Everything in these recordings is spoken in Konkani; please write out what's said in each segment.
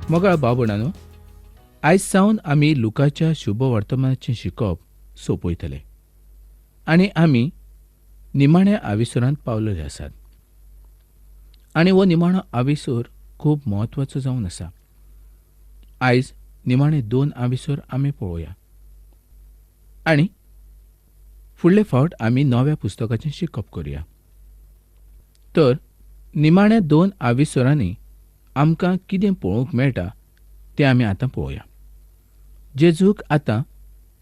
मोगाळ बाबणानो, आयज सावन आमी लुकाच्या शुभ वर्तमानाचें शिकप सोंपयतले आनी आमी निमाण्या आविसुरांत पावलेले आसात. आनी हो निमाणो आविसूर खूब म्हत्वाचो जावन आसा. आयज निमाणे 2 आविसूर आमी पळोवया आनी फुडले फावट आमी नव्या पुस्तकाचें शिकप करुया. तर निमाण्या 2 आविसुरांनी आमकां कितें पळोवंक मेळटा तें आमी आतां पळोवया. जेजूक आतां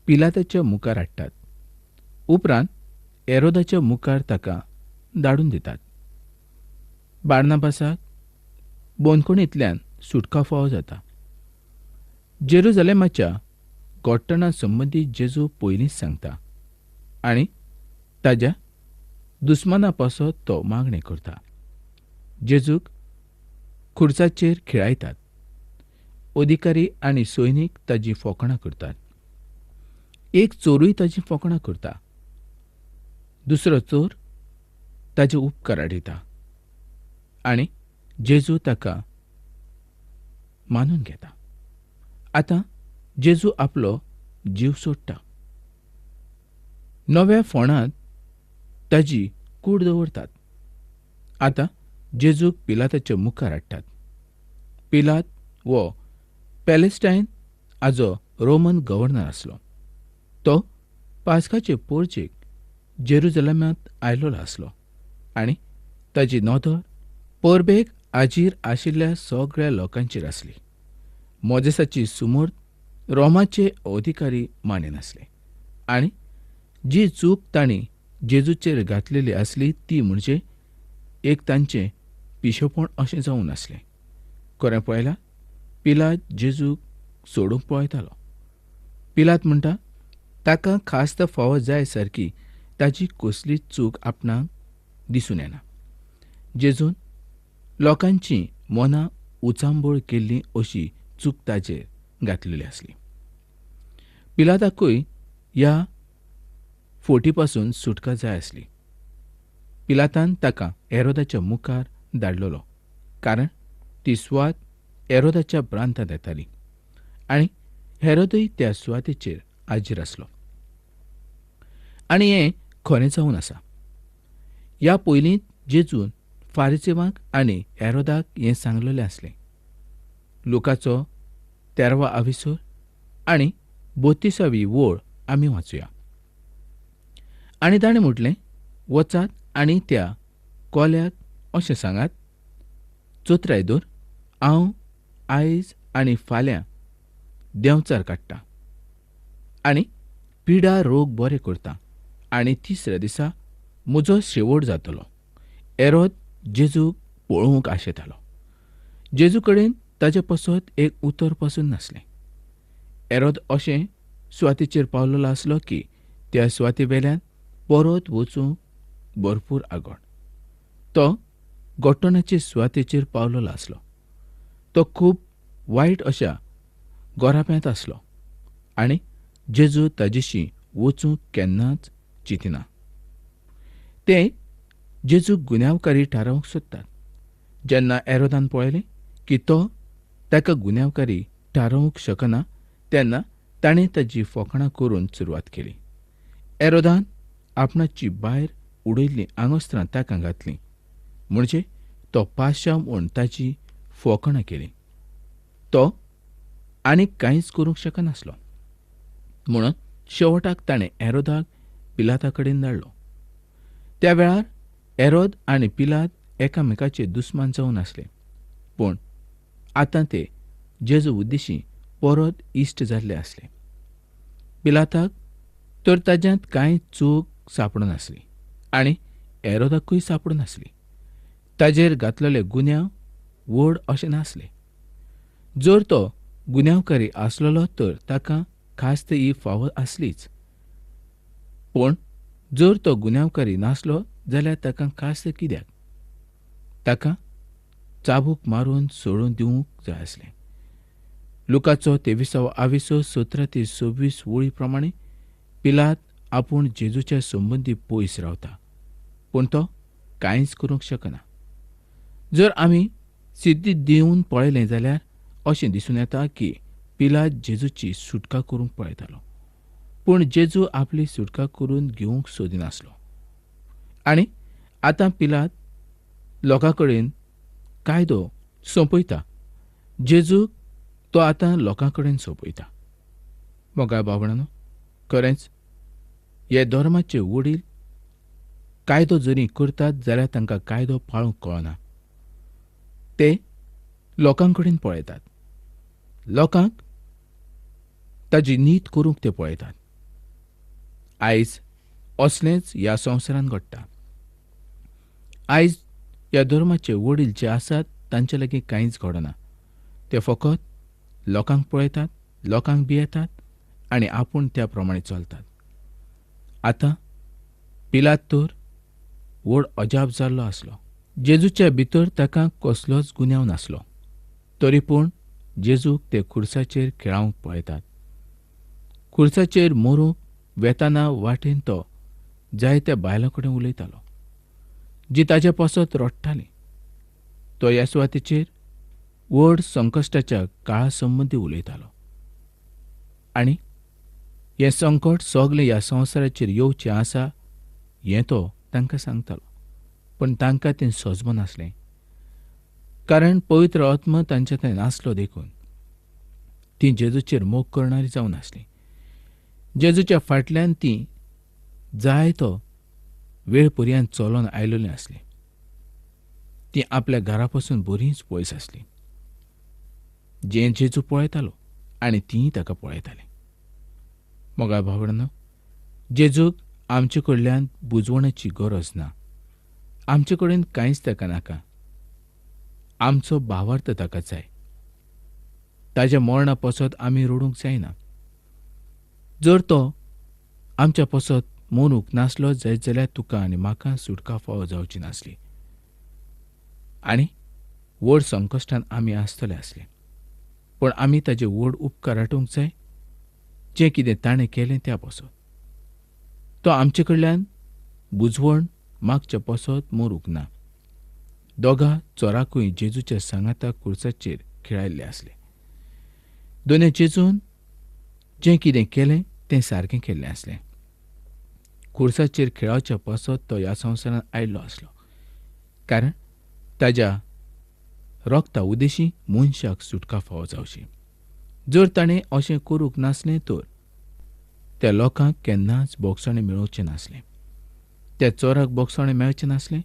पिलाताच्या मुखार हाडटात. उपरांत हेरोदाच्या मुखार ताका धाडून दितात. बार्नाबासाक बोंदखणींतल्यान सुटका फावो जाता. जेरुजलेमाच्या घोट्टणा संबंदी जेजू पयलींच सांगता आनी ताच्या दुस्माना पासत तो मागणी करता. जेजूक खुर्साचेर खिळायतात. अधिकारी आनी सैनीक ताची फकाणां करतात. एक चोरूय ताची फकाणां करता. दुसरो चोर ताचे उपकार आडयता आनी जेजू ताका मानून घेता. आतां जेजू आपलो जीव सोडटा. नव्या फोंडांत ताची कूड दवरतात. आतां जेजूक पिलाताच्या मुखार हाडटात. पिलात वो पॅलेस्टायन हाचो रोमन गव्हर्नर आसलो. तो पास्काचे पोरचेक जेरुजलेमांत आयिल्लो आसलो आनी ताची नदर परबेक हाजीर आशिल्ल्या सगळ्या लोकांचेर आसली. मोजेसाची सुमोर्द रोमाचे अधिकारी मानिनासले आनी जी चूक तांणी जेजूचेर घातलेली आसली ती म्हणजे एक तांचें पिशेपण अशें जावन आसलें. खरें पळयल्यार पिलात जेजूक सोडूंक पळयतालो. पिलात म्हणटा ताका खास्त फावो जाय सारकी ताची कसलीच चूक आपणाक दिसून येना. जेजून लोकांची मनां उचांबळ केल्ली अशी चूक ताचेर घातलेली आसली. पिलाताकूय ह्या फोटी पासून सुटका जाय आसली. पिलातान ताका हेरोदाच्या मुखार धाडलोलो कारण ती सुवात हेरोदाच्या प्रांतांत येताली आनी हेरोदय त्या सुवातेचेर हाजीर आसलो. आनी हें खरें जावन आसा. ह्या पयलींच जेजून फारिसेवांक आनी हेरोदाक हें सांगलेलें आसलें. लुकाचो 13वा आविसूर आनी 32वी वळ आमी वाचुया. आनी ताणें म्हटलें, वचात आनी त्या कोल्याक अशें सांगात, चोत्राय दवर, हांव आयज आनी फाल्यां देंवचार काडटां आनी पिडा रोग बरे करतां आनी तिसऱ्या दिसा म्हजो शेवट जातलो. हेरोद जेजूक पळोवंक आशेतालो. जेजू कडेन ताचे पासत एक उतर पासून नासलें. हेरोद अशें सुवातेचेर पावलेलो आसलो की त्या सुवाते वेल्यान परत वचूंक भरपूर आगोड. तो घोट्टणाचे सुवातेचेर पावलेलो आसलो. तो खूब वायट अशा गोराप्यांत आसलो आनी जेजू ताजेशी वचूंक केन्नाच चिंतिना. ते जेजूक गुन्यांवकारी थारावंक सोदतात. जेन्ना हेरोदान पळयलें की तो ताका गुन्यांवकारी थारावंक शकना तेन्ना ताणें ताची फकाणां करून सुरवात केली. हेरोदान आपणाची भायर उडयल्लीं आंगोस्त्रां ताका घातलीं म्हणजे तो पाशा म्हूण ताची फकाणां केली. तो आनीक कांयच करूंक शकनासलो म्हणून शेवटाक ताणें हेरोदाक पिलाता कडेन धाडलो. त्या वेळार हेरोद आनी पिलात एकामेकाचे दुस्मान जावन आसले. पूण आतां ते जेजू उद्देशीं परत इश्ट जाल्ले आसले. पिलाताक तर ताज्यांत कांय चूक सापडनासली आनी हेरोदाकूय सापडनासली. ताजेर घातलेले गुन्यांव व्हड अशें नासले. जर तो गुन्यांवकारी आसलेलो तर ताका खास्त ही फावो आसलीच. पूण जर तो गुन्यांवकारी नासलो जाल्यार ताका खास्त कित्याक? ताका चाबूक मारून सोडून दिवंक जाय आसलें. लुकाचो 23वा आविसूर 17 ते 26 वळी प्रमाणे पिलात आपूण जेजूच्या संबंदी पयस रावता पूण तो कांयच करूंक शकना. जर आमी सिद्धी दिवन पळयलें जाल्यार अशें दिसून येता की पिलात जेजूची सुटका करूंक पळयतालो, पूण जेजू आपली सुटका करून घेवंक सोदिनासलो. आनी आतां पिलात लोकां कडेन कायदो सोंपयता. जेजूक तो आतां लोकां कडेन सोंपयता. मोगाळ भावणानो, खरेंच हे धर्माचे वडील कायदो जरी करतात जाल्यार तांकां कायदो पाळूंक कळना. ते लोकां कडेन पळयतात. लोकांक ताची नीत करूंक ते पळयतात. आयज असलेंच ह्या संवसारांत घडटा. आयज ह्या धर्माचे वडील जे आसात तांचे लागीं कांयच घडना. ते फकत लोकांक पळयतात, लोकांक भियेतात आनी आपूण त्या प्रमाणे चलतात. आतां पिलात तर व्हड अजाप जाल्लो आसलो. जेजूच्या भितर ताका कसलोच गुन्यांव नासलो. तरी पूण जेजूक ते खुर्साचेर खेळावंक पळयतात. खुर्साचेर मरूंक वेताना वाटेन तो जायत्या बायलां कडेन उलयतालो, जी ताचे पासत रडटालीं. तो ह्या सुवातेचेर व्हड संकश्टाच्या काळा संबंदी उलयतालो. आनी हें संकट सगलें ह्या संवसाराचेर येवचें आसा हें तो तांकां सांगतालो. पूण तांकां तें सोजमो नासलें, कारण पवित्र आत्मा तांचे थंय नासलो देखून तीं जेजूचेर मोग करणारीं जावं नासलीं. जेजूच्या फाटल्यान तीं जायतो वेळ पर्यंत चलोन आयिल्लीं आसलीं. तीं आपल्या घरा पासून बरींच पयस आसलीं. जें जेजू पळयतालो आनी तीं ताका पळयतालीं. मोगाळ भावणानो, जेजूक आमचे कडल्यान बुजवणाची गरज ना. आमचे कडेन कांयच ताका नाका. आमचो भावार्थ ताका जाय. ताच्या मरणा पासत आमी रडूंक जायना. जर तो आमच्या पासत मरूंक नासलो जायत जाल्यार तुका आनी म्हाका सुटका फावो जावची नासली आनी व्हड संकश्टान आमी आसतले आसले. पूण आमी ताचे व्हड उपकार आठोवंक जाय जें कितें ताणें केलें त्या पासत. तो आमचे कडल्यान बुजवण मागच्या पासत मरूंक ना. दोगा चोरांकूय जेजूच्या सांगाता खुर्साचेर खेळायल्ले आसले. दोनूय जेजून जें कितें केलें तें सारकें केल्लें आसलें. खुर्साचेर खेळावच्या पासत तो ह्या संवसारांत आयिल्लो आसलो, कारण ताच्या रोगता उद्देशी मनशाक सुटका फावो जावची. जर ताणें अशें करूंक नासलें तर त्या लोकांक केन्नाच बोगसणें मेळोवचें नासलें. त्या चोराक बोगसणें मेळचें नासलें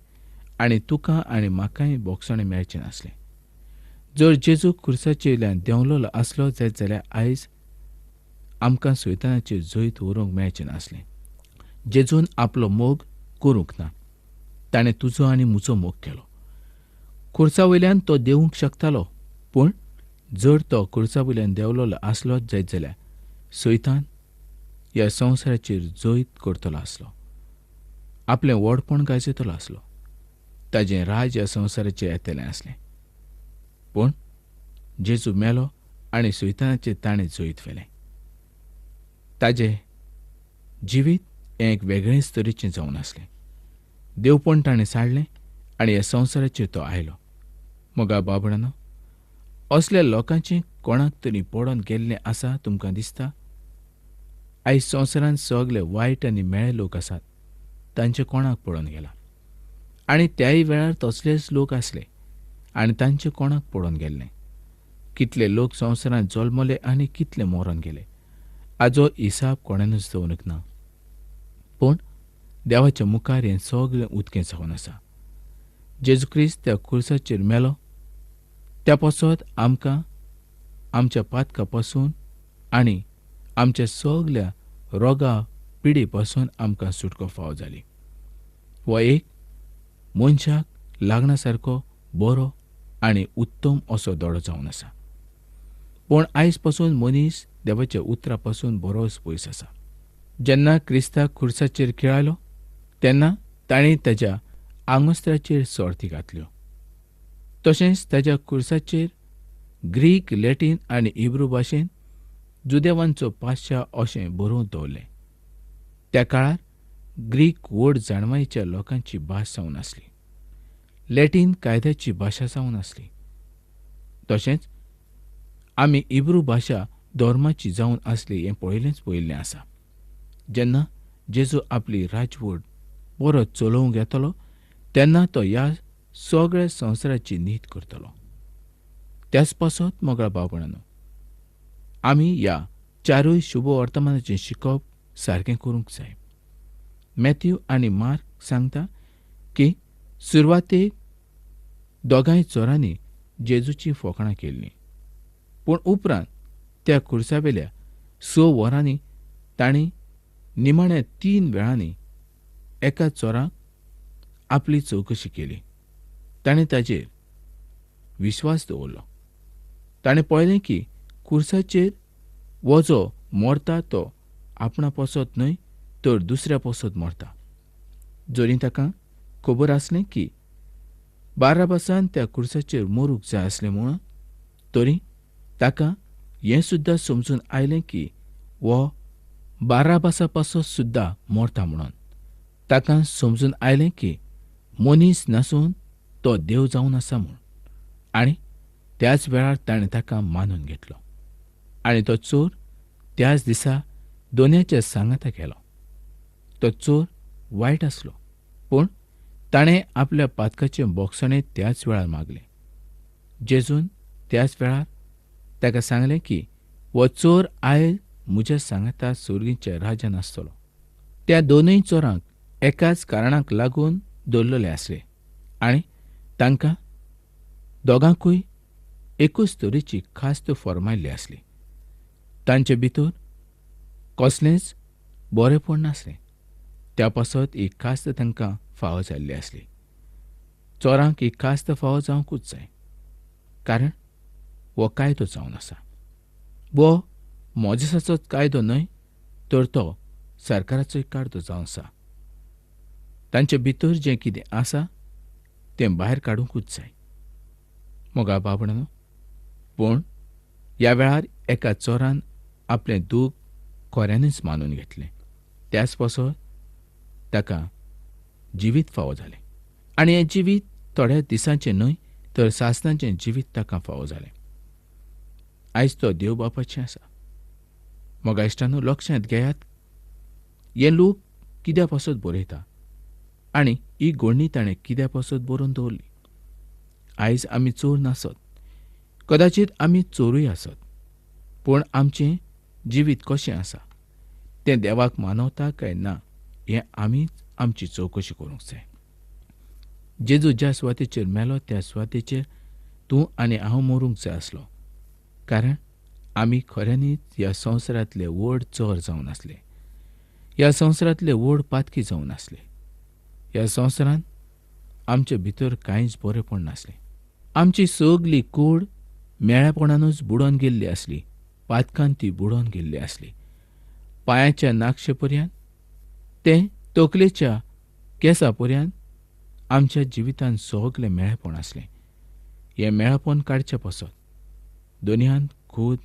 आनी तुका आनी म्हाकाय बोगसणें मेळचें नासलें. जर जेजू खुर्साचेर देंवलोलो आसलो जायत जाल्यार आयज आमकां सैतानाचेर जैत व्हरूंक मेळचें नासलें. जेजून आपलो मोग करूंक ना. ताणें तुजो आनी म्हजो मोग केलो. खुर्सा वयल्यान तो देंवूंक शकतालो, पूण जर तो खुर्सा वयल्यान देंवलोलो आसलो जायत जाल्यार सैतान ह्या संवसाराचेर जैत करतलो आसलो. आपलें व्हडपण गाजयतलो आसलो. ताजें राज ह्या संवसाराचेर येतलें आसलें. पूण जेजू मेलो आनी सैतानाचेर ताणें जैत वेलें. ताजें जिवीत हें एक वेगळेंच तरेचें जावन आसलें. देवपण ताणें साडलें आनी ह्या संवसाराचेर तो आयलो. मोगाळ बाबणानो, असल्या लोकांचें कोणाक तरी पडोन गेल्लें आसा तुमकां दिसता? आयज संवसारांत सगळे वायट आनी मेळे लोक आसात. तांचें कोणाक पडोन गेला. आनी त्याय वेळार तसलेच लोक आसले आनी तांचें कोणाक पडोन गेल्लें. कितले लोक संवसारांत जल्मले आनी कितले मरोन गेले हाचो हिसाब कोणानूच दवरूंक ना. पूण देवाच्या मुखार हें सगळें उदकें जावन आसा. जेजू क्रिस्त त्या खुर्साचेर मेलो त्या पासत आमकां आमच्या पातका पासून आनी आमच्या सगल्या रोगा पिडी पासून आमकां सुटको फावो जाली. हो एक मनशाक लागना सारको बरो आनी उत्तम असो दोडो जावन आसा. पूण आयज पासून मनीस देवाच्या उतरा पासून बरोच पयस आसा. जेन्ना क्रिस्ताक खुर्साचेर खेळायलो तेन्ना ताणें ताच्या आंगवस्त्राचेर सर्ती घातल्यो. तशेंच ताच्या खुर्साचेर ग्रीक, लॅटीन आनी इब्रू भाशेन जुदेवांचो पाशा अशें बरोवन दवरलें. त्या काळार ग्रीक व्हड जाणवायेच्या लोकांची भास जावन आसली. लॅटीन कायद्याची भाशा जावन आसली. तशेंच आमी इब्रू भाशा धोर्माची जावन आसली हें पयलें आसा. जेन्ना जेजू आपली राजवट परत चलोवंक येतलो तेन्ना तो ह्या सगळ्या संवसाराची न्हीद करतलो. त्याच पासत मोगळा भाव भयणांनो, आमी ह्या चारूय शुभ वर्तमानाचें शिकप सारकें करूंक जाय. मॅथ्यू आनी मार्क सांगता की सुरवातेक दोगांय चोरांनी जेजूची फकाणां केल्लीं, पूण उपरांत त्या खुर्सावेल्या 6 वरांनी तांणी निमाण्या 3 वेळांनी एका चोराक आपली चवकशी केली. ताणें ताचेर विश्वास दवरलो. ताणें पळयलें की खुर्साचेर हो जो मरता तो आपणा पसत न्हय तर दुसऱ्या पसत मरता. जोरी ताका खबर आसलें की बाराबासान त्या खुर्साचेर मरूंक जाय आसलें म्हणून, तरी ताका हें सुद्दां समजून आयलें की हो बाराबासा पासत सुद्दां मरता म्हणून. ताका समजून आयलें की मनीस नासून तो देव जावन आसा म्हूण. आनी त्याच वेळार ताणें ताका मानून घेतलो. आनी तो चोर त्याच दिसा दोनयाच्या सांगाता गेलो. तो चोर वायट आसलो, पूण ताणें आपल्या पातकाचे बोगसणे त्याच वेळार मागले. जेजून त्याच वेळार ताका सांगलें की हो चोर आयज म्हज्या सांगाता सुर्गीच्या राज्यान आसतलो. त्या दोनूय चोरांक एकाच कारणाक लागून दवरलेले आसले आनी तांकां दोगांकूय एकूच तरेची खास्त फर्मायल्ली आसली. तांचे भितर कसलेंच बरेंपण नासलें. त्या पासत ही खास्त तांकां फावो जाल्ली आसली. चोरांक ही खास्त फावो जावंकूच जाय, कारण हो कायदो जावन आसा. वो मोजेसाचोच कायदो न्हय तर तो सरकाराचोय कायदो जावन आसा. तांचे भितर जें कितें आसा तें भायर काडूंकूच जाय. मोगा भाव भयणांनो, पूण ह्या वेळार एका चोरान आपलें दूख खोऱ्यानूच मानून घेतलें. त्याच पासत ताका जिवीत फावो जालें. आनी हें जिवीत थोड्या दिसांचें न्हय तर सासणाचें जिवीत ताका फावो जालें. आयज तो देव बापाचें आसा. मोगा इश्टांनो, लक्षांत घेयात, हे लोक कित्या पासत बरयता आनी ही घोडणी ताणें कित्या पासत बरोवन दवरली. आयज आमी चोर नासत, कदाचीत आमी चोरूय आसत, पूण आमचें जिवीत कशें आसा तें देवाक मानवता काय ना हें आमीच आमची चवकशी करूंक जाय. जेजू ज्या सुवातेचेर मेलो त्या सुवातेचेर तूं आनी हांव मरूंक जाय आसलो, कारण आमी खऱ्यांनीच ह्या संवसारांतले व्हड चोर जावन आसले. ह्या संवसारांतले व्हड पातकी जावन आसले. ह्या संवसारांत आमचे भितर कांयच बरेंपण नासलें. आमची सगली कूड मेळ्यापणानूच बुडोवन गेल्ली आसली. पातकान ती बुडोवन गेल्ली आसली. पांयाच्या नाखशे पर्यंत ते तकलेच्या केंसा पर्यंत आमच्या जिवितांत सगलें मेळेपण आसलें. हें मेळपण काडचें पासत दुनियान खूद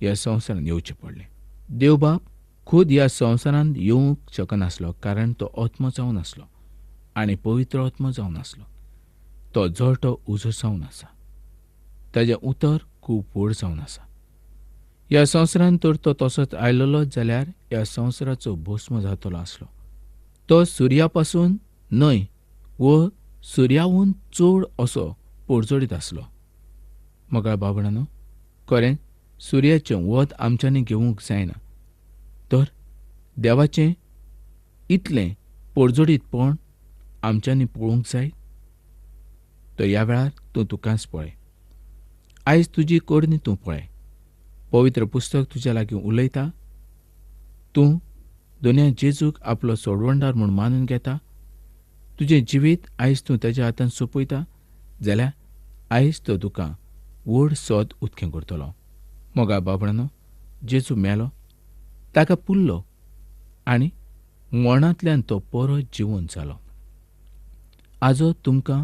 ह्या संवसारांत येवचें पडलें. देवबाप खूद ह्या संवसारांत येवंक शकनासलो, कारण तो आत्मो जावन आसलो आनी पवित्र आत्मो जावन आसलो. तो जळटो उजो जावन आसा. ताचें उतर खूब व्हड जावन आसा. ह्या संवसारांत तर तो तसोच आयलोलो जाल्यार ह्या संवसाराचो भस्म जातलो आसलो. तो सुर्या पासून न्हय व सुर्याहून चड असो पडजडीत आसलो. मोगा भाव भयणांनो, खरें सुर्याचें वत आमच्यांनी घेवंक जायना, तर देवाचें इतलें पडजडीतपण आमच्यांनी पळोवंक जाय. तो ह्या वेळार तूं तुकांच पळय. आयज तुजी कोडणी तूं पळय. पवित्र पुस्तक तुज्या लागीं उलयता. तूं दुनिया जेजूक आपलो सोडवणदार म्हूण मानून घेता. तुजें जिवीत आयज तूं ताच्या हातांत सोंपयता जाल्यार आयज तो तुका व्हड सोद उक्तें करतलो. मोगा भाव भयणांनो, जेजू मेलो, ताका पुरलो आनी मरणांतल्यान तो परत जिवंत जालो. आजो तुमकां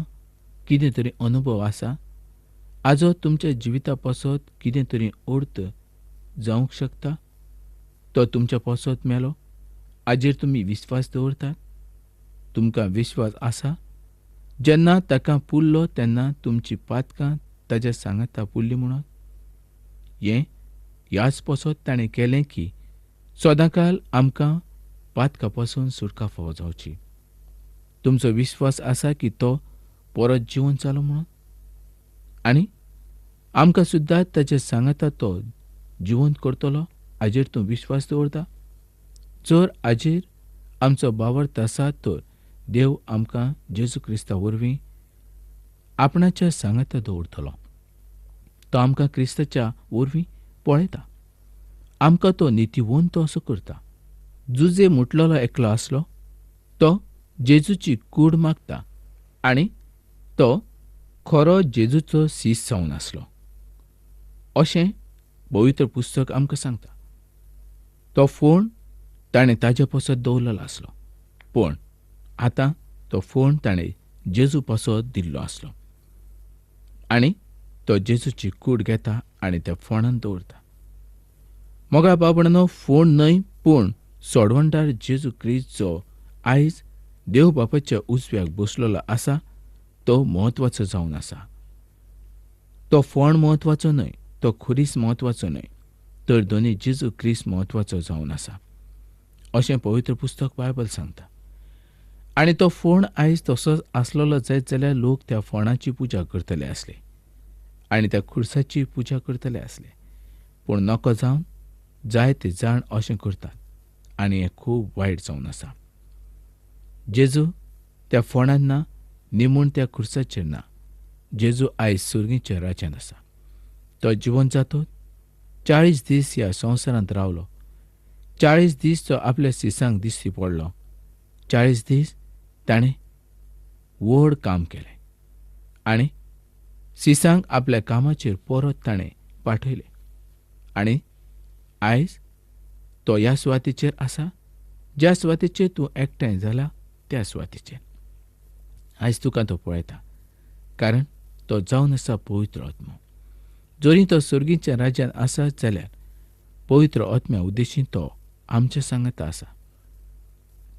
कितें तरी अनुभव आसा? आजो तुमच्या जिविता पासत कितें तरी अर्थ जावंक शकता? तो तुमच्या पासत मेलो, हाजेर तुमी विस्वास दवरतात? तुमकां विश्वास आसा? जेन्ना ताका पुरलो तेन्ना तुमची पातकां ताच्या सांगाता पुरली म्हणून? हें ह्याच पसत ताणें केलें की सदांकाल आमकां पातका पासून सुटका फावो जावची. तुमचो विश्वास आसा की तो परत जिवंत जालो म्हणून? आनी आमकां सुद्दां ताचे सांगाता तो जिवंत करतलो हाजेर तूं विश्वास दवरता? जर हाजेर आमचो बावर्थ आसा तर देव आमकां जेजू क्रिस्ता वरवीं आपणाच्या सांगाता दवरतलो. तो आमकां क्रिस्ताच्या वरवीं पळयता. आमकां तो नितीवंत असो करता. जुजे मुटलेलो एकलो आसलो तो जेजूची कूड मागता आनी तो खरो जेजूचो सीस जावन आसलो अशें पवित्र पुस्तक आमकां सांगता. तो फोण ताणें ताजे पसत दवरलेलो आसलो, पूण आतां तो फोण ताणें जेजू पसत दिल्लो आसलो आनी तो जेजूची कूड घेता आनी त्या फोणान दवरता. मोगा बाबणानो, फोण न्हय पूण सोडवणदार जेजू क्रिस्त जो आयज देव बापाच्या उजव्याक बसलेलो आसा तो म्हत्वाचो जावन आसा. तो फोण म्हत्वाचो न्हय, तो खुरीस म्हत्वाचो न्हय, तर दोनी जेजू क्रिस्त म्हत्वाचो जावन आसा अशें पवित्र पुस्तक बायबल सांगता. आनी तो फोण आयज तसोच आसलेलो जायत जाल्यार लोक त्या फोणाची पुजा करतले आसले आनी त्या खुर्साची पुजा करतले आसले. पूण नको जावन जायते जाण अशें करतात आनी हें खूब वायट जावन आसा. जेजू त्या फोणान ना, निमूण त्या खुर्साचेर ना. जेजू आयज सुर्गीच्या राज्यांत आसा. तो जिवंत जातो 40 दीस ह्या संवसारांत रावलो. 40 दीस तो आपल्या सिसांक दिश्टी पडलो. 40 दीस ताणें व्हड काम केलें आनी सिसांक आपल्या कामाचेर परत ताणें पाठयलें. आनी आयज तो ह्या सुवातेचेर आसा ज्या सुवातेचेर तूं एकठांय जाला त्या सुवातेचेर. आयज तुका तो पळयता कारण तो जावन आसा पवित्र आत्मो. जरी तो सुर्गीच्या राज्यांत आसा जाल्यार पवित्र आत्म्या उद्देशीं तो आमच्या सांगाता आसा.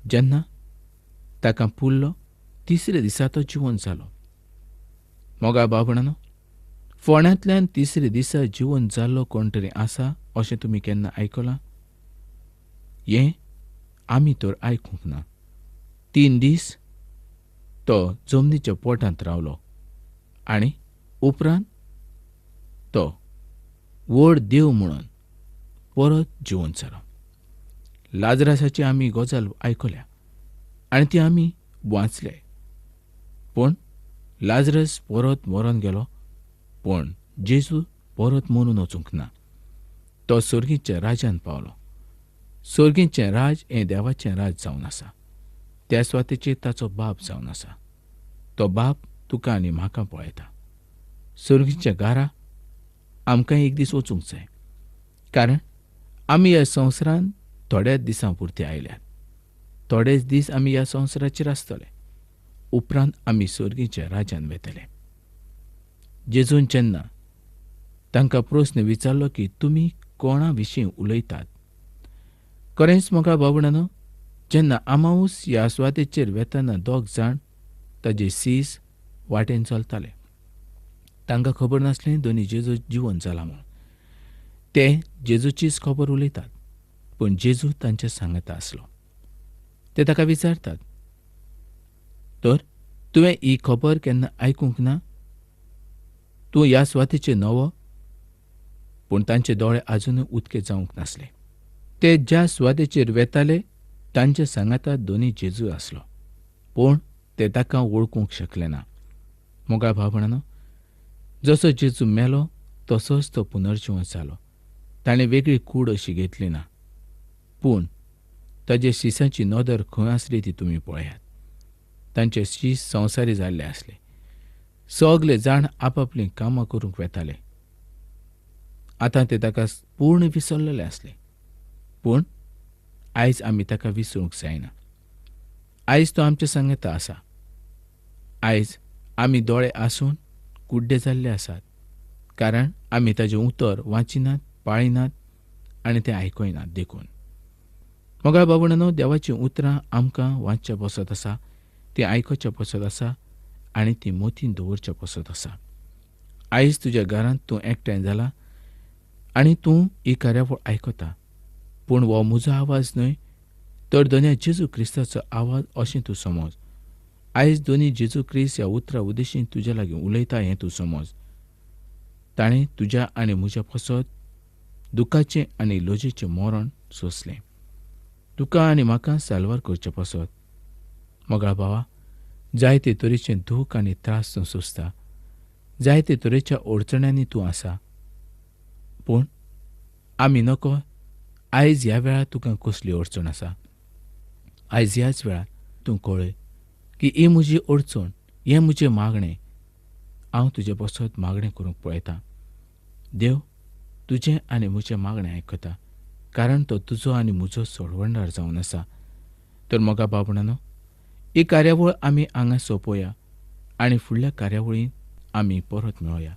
जेन्ना ताका पुरलो तिसऱ्या दिसा तो जिवंत जालो. मोगा बाबणानो, फोण्यांतल्यान तिसऱ्या दिसा जिवंत जाल्लो कोण तरी आसा अशें तुमी केन्ना आयकलां? हें आमी तर आयकूंक ना. 3 दीस तो जमनीच्या पोटांत रावलो आनी उपरांत तो व्हड देव म्हणून परत जिवंत जालो. लाजरासाची आमी गजाल आयकल्या आनी ती आमी वाचले. पूण लाजरस परत मरून गेलो, पूण जेजू परत मरून वचूंक ना. तो सुर्गीच्या राज्यांत पावलो. सुर्गीचें राज हें देवाचें राज जावन आसा. त्या सुवातेचेर ताचो बाप जावन आसा. तो बाप तुका आनी म्हाका पळयता. सुर्गीच्या घारा आमकां एक दीस वचूंक जाय कारण आमी ह्या संवसारांत थोड्याच दिसां पुरते आयल्यात. थोडेच दीस आमी ह्या संवसाराचेर आसतले, उपरांत आमी सुर्गीच्या राज्यांत वेतले. जेजून जेन्ना तांकां प्रस्न विचारलो की तुमी कोणा विशीं उलयतात, खरेंच म्हाका बाबणानो, जेन्ना आमावूस ह्या सुवातेचेर वेतना 2 जाण ताजे सीस वाटेन चलताले. तांकां खबर नासलें दोनी जेजू जिवंत जाला म्हूण. ते जेजूचीच खबर उलयतात, पूण जेजू तांच्या सांगाता आसलो. ते ताका विचारतात, तर तुवें ही खबर केन्ना आयकूंक ना? तूं ह्या सुवातेचेर नवो? पूण तांचे दोळे आजुनूय उदके जावंक नासले. ते ज्या सुवातेचेर वेताले तांच्या सांगाता दोनी जेजू आसलो, पूण ते ताका वळखूंक शकले ना. मोगा भावणानो, जसो जेजू मेलो तसोच तो पुनर्जिवंत जालो. ताणें वेगळी कूड अशी घेतली ना, पूण ताचे शिसांची नदर खंय आसली ती तुमी पळयात. तांचे शीस संवसारी जाल्ले आसले. सगळे जाण आपापलीं कामां करूंक वेताले. आतां ते ताका पूर्ण विसरलेले आसले, पूण आयज आमी ताका विसरूंक जायना. आयज तो आमच्या सांगाता आसा. आयज आमी दोळे आसून कुड्डे जाल्ले आसात कारण आमी ताजें उतर वाचिनात, पाळिनात आनी तें आयकयनात देखून. मोगा बाबणानो, देवाचीं उतरां आमकां वाचच्या पसत आसा, तीं आयकच्या पसत आसा आनी तीं मतीन दवरच्या पसत आसा. आयज तुज्या घरांत तूं एकठांय जाला आनी तूं ही कार्यावळ आयकता, पूण हो म्हजो आवाज न्हय तर दोनी जेजू क्रिस्ताचो आवाज अशें तूं समज. आयज दोनी जेजू क्रिस्त ह्या उतरा उद्देशीन तुज्या लागीं उलयता हें तूं समज. ताणें तुज्या आनी म्हज्या पासत दुखाचें आनी लजेचें मरण सोंसलें. तुका आनी म्हाका साल्वार करचें पासत. मोगाळ भावा, जायते तरेचें दूख आनी त्रास तूं सोंसता. जायते तरेच्या अडचण्यांनी तूं आसा. पूण आमी नकळो आयज ह्या वेळार तुका कसली अडचण आसा. आयज ह्याच वेळार तूं कळय की ही म्हजी अडचण, हें म्हजें मागणें हांव तुजे पासत मागणें करूंक पळयतां. देव तुजें आनी म्हजें मागणें आयकता, कारण तो तुजो आनी म्हजो सोडवणदार जावन आसा. तर मोगा बाबणानो, ही कार्यावळ आमी हांगा सोंपोवया आनी फुडल्या कार्यावळींत आमी परत मेळोया.